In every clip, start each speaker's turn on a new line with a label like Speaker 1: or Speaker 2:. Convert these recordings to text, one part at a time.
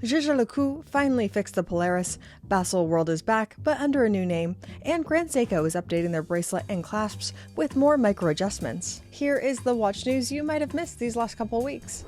Speaker 1: Jaeger-LeCoultre finally fixed the Polaris, Baselworld is back, but under a new name, and Grand Seiko is updating their bracelet and clasps with more micro adjustments. Here is the watch news you might have missed these last couple weeks.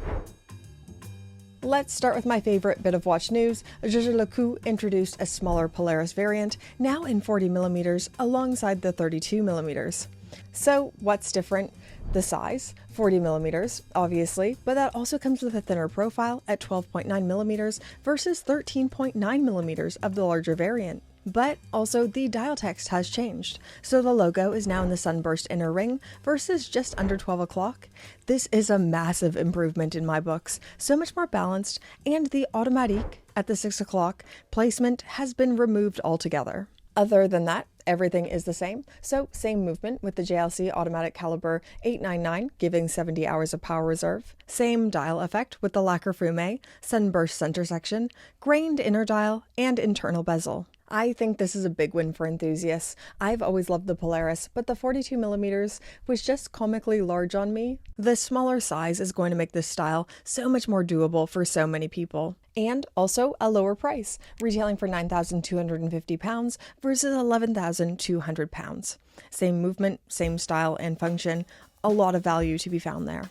Speaker 1: Let's start with my favorite bit of watch news. Jaeger-LeCoultre introduced a smaller Polaris variant, now in 40mm, alongside the 32mm. So what's different? The size, 40mm, obviously, but that also comes with a thinner profile at 12.9mm versus 13.9mm of the larger variant. But also the dial text has changed, so the logo is now in the sunburst inner ring versus just under 12 o'clock. This is a massive improvement in my books, so much more balanced, and the automatique at the 6 o'clock placement has been removed altogether. Other than that, everything is the same, so same movement with the JLC automatic caliber 899 giving 70 hours of power reserve, same dial effect with the lacquer fume, sunburst center section, grained inner dial, and internal bezel. I think this is a big win for enthusiasts. I've always loved the Polaris, but the 42mm was just comically large on me. The smaller size is going to make this style so much more doable for so many people. And also a lower price, retailing for £9,250 versus £11,200. Same movement, same style and function, a lot of value to be found there.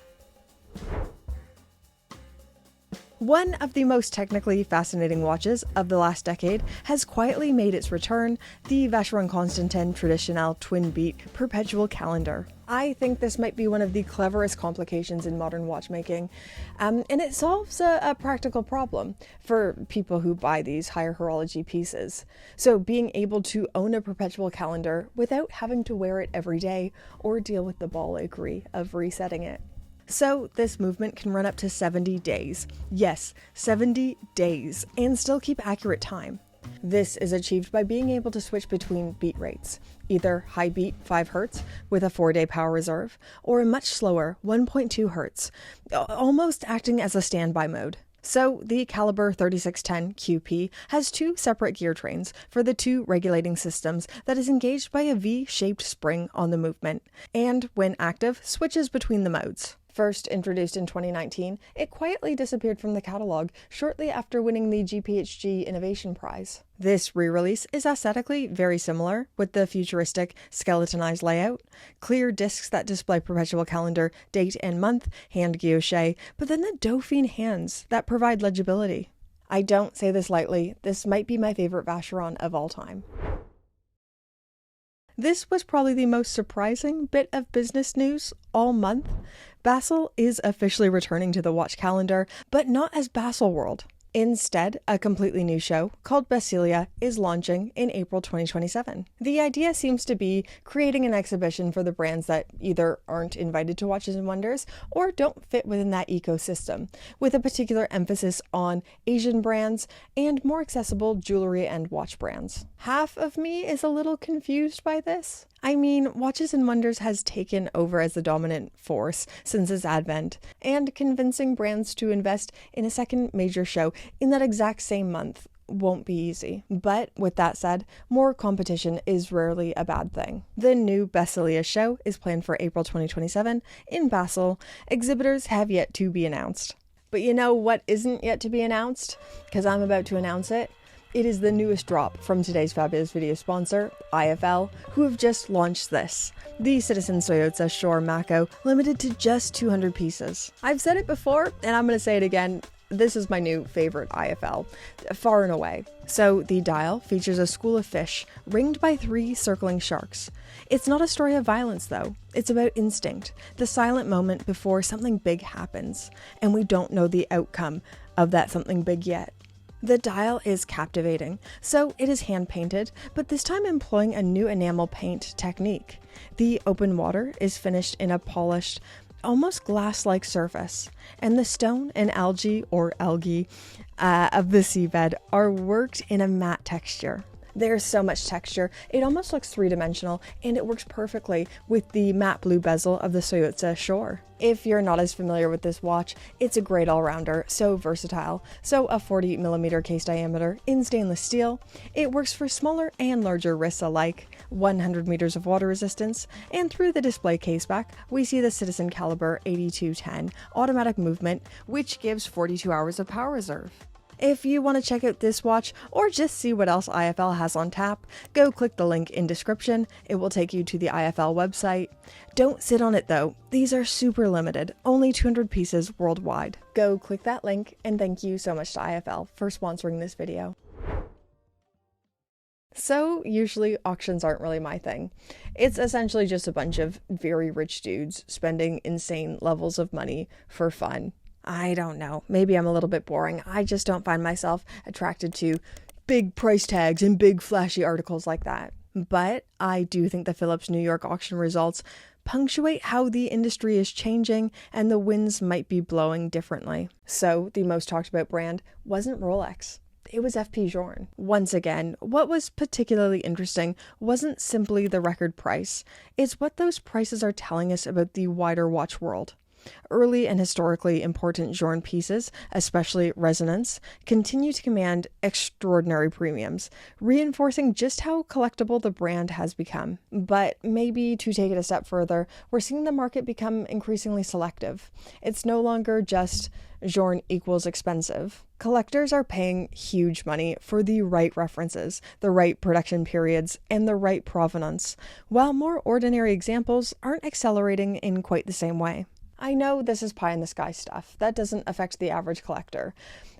Speaker 1: One of the most technically fascinating watches of the last decade has quietly made its return, the Vacheron Constantin Traditionnelle twin-beat Perpetual calendar. I think this might be one of the cleverest complications in modern watchmaking, and it solves a practical problem for people who buy these higher horology pieces. So being able to own a perpetual calendar without having to wear it every day or deal with the ball ache of resetting it. So this movement can run up to 70 days. Yes, 70 days, and still keep accurate time. This is achieved by being able to switch between beat rates, either high beat 5 Hz with a 4-day power reserve, or a much slower 1.2 Hz, almost acting as a standby mode. So the caliber 3610 QP has 2 separate gear trains for the 2 regulating systems that is engaged by a V-shaped spring on the movement, and when active, switches between the modes. First introduced in 2019, it quietly disappeared from the catalog shortly after winning the GPHG Innovation Prize. This re-release is aesthetically very similar, with the futuristic skeletonized layout, clear discs that display perpetual calendar, date and month, hand guilloche, but then the Dauphine hands that provide legibility. I don't say this lightly, this might be my favorite Vacheron of all time. This was probably the most surprising bit of business news all month. Basel is officially returning to the watch calendar, but not as Baselworld. Instead, a completely new show called Basilia is launching in April 2027. The idea seems to be creating an exhibition for the brands that either aren't invited to Watches and Wonders or don't fit within that ecosystem, with a particular emphasis on Asian brands and more accessible jewelry and watch brands. Half of me is a little confused by this. I mean, Watches and Wonders has taken over as the dominant force since its advent, and convincing brands to invest in a second major show in that exact same month won't be easy. But with that said, more competition is rarely a bad thing. The new Basilia show is planned for April 2027 in Basel. Exhibitors have yet to be announced. But you know what isn't yet to be announced? Because I'm about to announce it. It is the newest drop from today's fabulous video sponsor, IFL, who have just launched this. The Citizen Soyotsa Shore Mako, limited to just 200 pieces. I've said it before, and I'm going to say it again. This is my new favorite IFL, far and away. So the dial features a school of fish ringed by 3 circling sharks. It's not a story of violence though, it's about instinct, the silent moment before something big happens, and we don't know the outcome of that something big yet. The dial is captivating, so it is hand-painted, but this time employing a new enamel paint technique. The open water is finished in a polished, almost glass-like surface, and the stone and algae of the seabed are worked in a matte texture. There's so much texture, it almost looks three-dimensional, and it works perfectly with the matte blue bezel of the Soyotsa Shore. If you're not as familiar with this watch, it's a great all-rounder, so versatile. So a 40mm case diameter in stainless steel, it works for smaller and larger wrists alike, 100 meters of water resistance, and through the display caseback, we see the Citizen Caliber 8210 automatic movement, which gives 42 hours of power reserve. If you want to check out this watch or just see what else IFL has on tap, go click the link in description. It will take you to the IFL website. Don't sit on it though. These are super limited, only 200 pieces worldwide. Go click that link, and thank you so much to IFL for sponsoring this video. So usually auctions aren't really my thing. It's essentially just a bunch of very rich dudes spending insane levels of money for fun. I don't know, maybe I'm a little bit boring. I just don't find myself attracted to big price tags and big flashy articles like that. But I do think the Phillips New York auction results punctuate how the industry is changing and the winds might be blowing differently. So the most talked about brand wasn't Rolex. It was FP Journe. Once again, what was particularly interesting wasn't simply the record price. It's what those prices are telling us about the wider watch world. Early and historically important Journe pieces, especially resonance, continue to command extraordinary premiums, reinforcing just how collectible the brand has become. But maybe to take it a step further, we're seeing the market become increasingly selective. It's no longer just Journe equals expensive. Collectors are paying huge money for the right references, the right production periods, and the right provenance, while more ordinary examples aren't accelerating in quite the same way. I know this is pie in the sky stuff. That doesn't affect the average collector.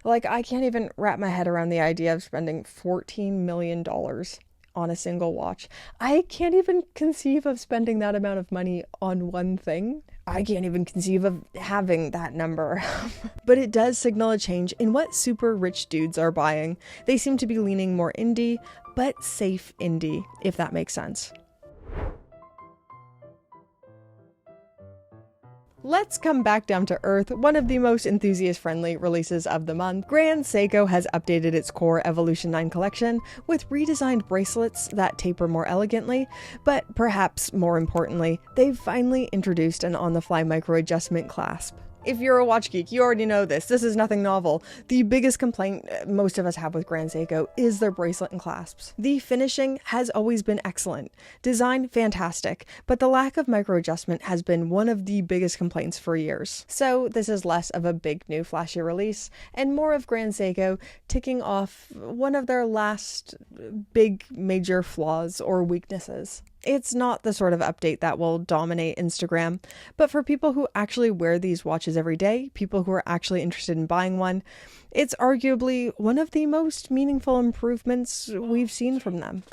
Speaker 1: Like, I can't even wrap my head around the idea of spending $14 million on a single watch. I can't even conceive of spending that amount of money on one thing. I can't even conceive of having that number. But it does signal a change in what super rich dudes are buying. They seem to be leaning more indie, but safe indie, if that makes sense. Let's come back down to earth, one of the most enthusiast-friendly releases of the month. Grand Seiko has updated its core Evolution 9 collection with redesigned bracelets that taper more elegantly, but perhaps more importantly, they've finally introduced an on-the-fly micro-adjustment clasp. If you're a watch geek, you already know this. This is nothing novel. The biggest complaint most of us have with Grand Seiko is their bracelet and clasps. The finishing has always been excellent. Design, fantastic. But the lack of micro adjustment has been one of the biggest complaints for years. So this is less of a big new flashy release and more of Grand Seiko ticking off one of their last big major flaws or weaknesses. It's not the sort of update that will dominate Instagram, but for people who actually wear these watches every day, people who are actually interested in buying one, it's arguably one of the most meaningful improvements we've seen from them.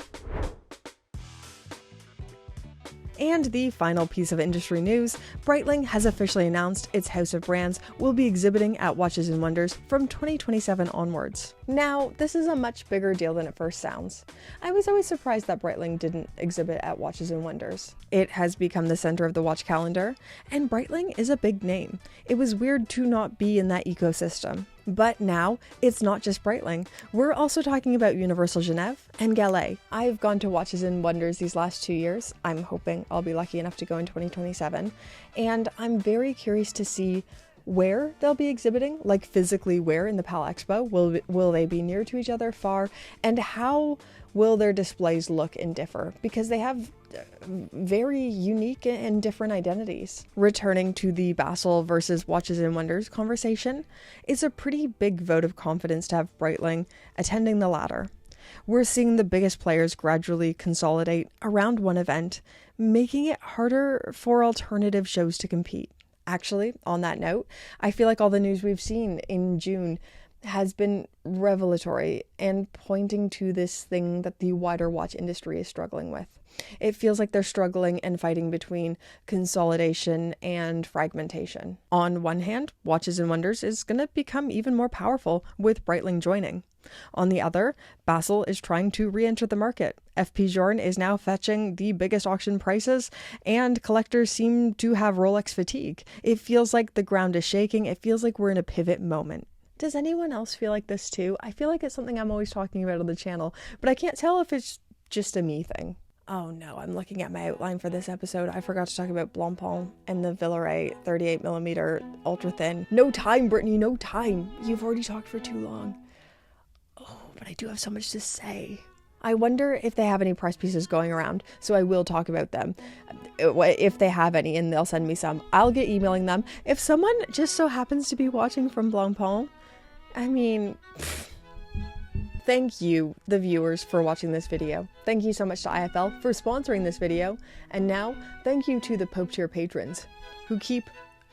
Speaker 1: And the final piece of industry news, Breitling has officially announced its house of brands will be exhibiting at Watches and Wonders from 2027 onwards. Now, this is a much bigger deal than it first sounds. I was always surprised that Breitling didn't exhibit at Watches and Wonders. It has become the center of the watch calendar, and Breitling is a big name. It was weird to not be in that ecosystem. But now, it's not just Breitling. We're also talking about Universal Genève and Gallet. I've gone to Watches and Wonders these last 2 years. I'm hoping I'll be lucky enough to go in 2027. And I'm very curious to see where they'll be exhibiting, like physically where in the PAL Expo. Will they be near to each other, far? And how will their displays look and differ? Because they have very unique and different identities. Returning to the Basel versus Watches and Wonders conversation, it's a pretty big vote of confidence to have Breitling attending the latter. We're seeing the biggest players gradually consolidate around one event, making it harder for alternative shows to compete. Actually, on that note, I feel like all the news we've seen in June has been revelatory and pointing to this thing that the wider watch industry is struggling with. It feels like they're struggling and fighting between consolidation and fragmentation. On one hand, Watches and Wonders is going to become even more powerful with Breitling joining. On the other, Basel is trying to re-enter the market. FP Journe is now fetching the biggest auction prices, and collectors seem to have Rolex fatigue. It feels like the ground is shaking. It feels like we're in a pivot moment. Does anyone else feel like this too? I feel like it's something I'm always talking about on the channel, but I can't tell if it's just a me thing. Oh no, I'm looking at my outline for this episode. I forgot to talk about Blancpain and the Villeray 38mm ultra thin. No time, Brittany, no time. You've already talked for too long. Oh, but I do have so much to say. I wonder if they have any press pieces going around, so I will talk about them. If they have any, and they'll send me some, I'll get emailing them. If someone just so happens to be watching from Blancpain, I mean, thank you, the viewers, for watching this video. Thank you so much to IFL for sponsoring this video. And now, thank you to the Pope tier patrons who keep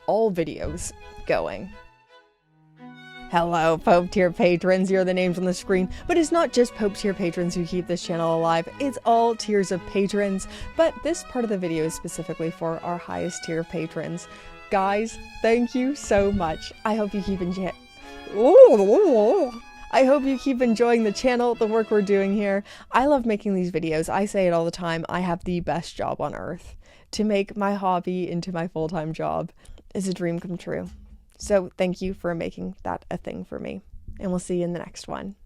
Speaker 1: all videos going. Hello, Pope tier patrons, you're the names on the screen, but it's not just Pope tier patrons who keep this channel alive, it's all tiers of patrons, but this part of the video is specifically for our highest tier patrons. Guys, thank you so much. I hope you keep enjoying the channel, the work we're doing here. I love making these videos. I say it all the time. I have the best job on earth. To make my hobby into my full-time job is a dream come true. So thank you for making that a thing for me. And we'll see you in the next one.